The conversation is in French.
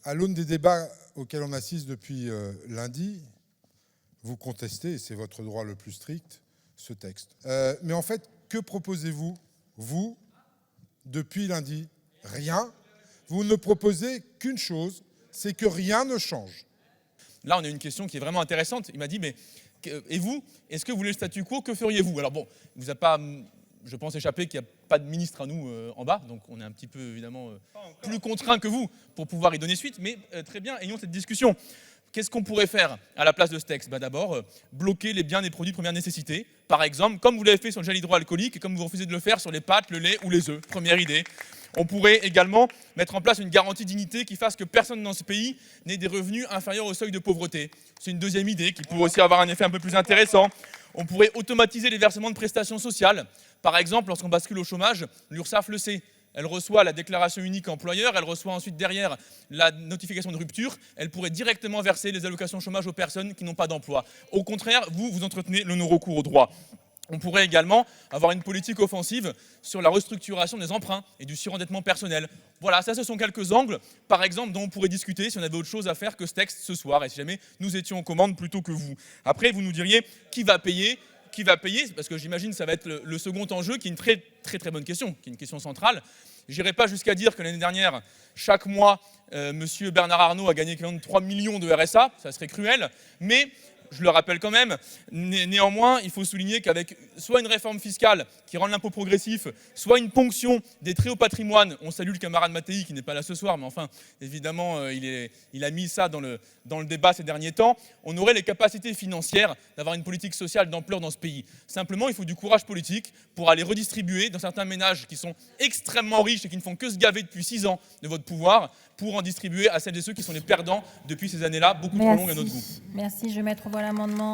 À l'aune des débats auxquels on assiste depuis lundi, vous contestez, et c'est votre droit le plus strict, ce texte. Mais en fait, que proposez-vous, vous, depuis lundi? Rien. Vous ne proposez qu'une chose, c'est que rien ne change. Là, on a une question qui est vraiment intéressante. Il m'a dit, mais et vous, est-ce que vous voulez le statu quo? Que feriez-vous? Alors bon, il ne vous a pas, je pense, échappé qu'il n'y a pas de ministre à nous en bas, donc on est un petit peu, évidemment, plus contraint que vous pour pouvoir y donner suite, mais très bien, ayons cette discussion. Qu'est-ce qu'on pourrait faire à la place de ce texte? D'abord, bloquer les biens des produits de première nécessité, par exemple, comme vous l'avez fait sur le gel hydroalcoolique et comme vous refusez de le faire sur les pâtes, le lait ou les œufs. Première idée. On pourrait également mettre en place une garantie dignité qui fasse que personne dans ce pays n'ait des revenus inférieurs au seuil de pauvreté. C'est une deuxième idée qui pourrait aussi avoir un effet un peu plus intéressant. On pourrait automatiser les versements de prestations sociales. Par exemple, lorsqu'on bascule au chômage, l'URSSAF le sait. Elle reçoit la déclaration unique employeur, elle reçoit ensuite derrière la notification de rupture, elle pourrait directement verser les allocations chômage aux personnes qui n'ont pas d'emploi. Au contraire, vous entretenez le non-recours au droit. On pourrait également avoir une politique offensive sur la restructuration des emprunts et du surendettement personnel. Voilà, ça ce sont quelques angles, par exemple, dont on pourrait discuter si on avait autre chose à faire que ce texte ce soir et si jamais nous étions aux commandes plutôt que vous. Après, vous nous diriez qui va payer? Qui va payer? Parce que j'imagine que ça va être le second enjeu, qui est une très bonne question, qui est une question centrale. Je n'irai pas jusqu'à dire que l'année dernière, chaque mois, M. Bernard Arnault a gagné 3 millions de RSA, ça serait cruel, mais je le rappelle quand même, néanmoins, il faut souligner qu'avec soit une réforme fiscale qui rend l'impôt progressif, soit une ponction des très hauts patrimoines, on salue le camarade Mattei qui n'est pas là ce soir, mais enfin, évidemment, il a mis ça dans le débat ces derniers temps, on aurait les capacités financières d'avoir une politique sociale d'ampleur dans ce pays. Simplement, il faut du courage politique pour aller redistribuer dans certains ménages qui sont extrêmement riches et qui ne font que se gaver depuis 6 ans de votre pouvoir, pour en distribuer à celles et ceux qui sont les perdants depuis ces années-là, beaucoup trop longues à notre goût. Merci, je vais mettre au voie l'amendement.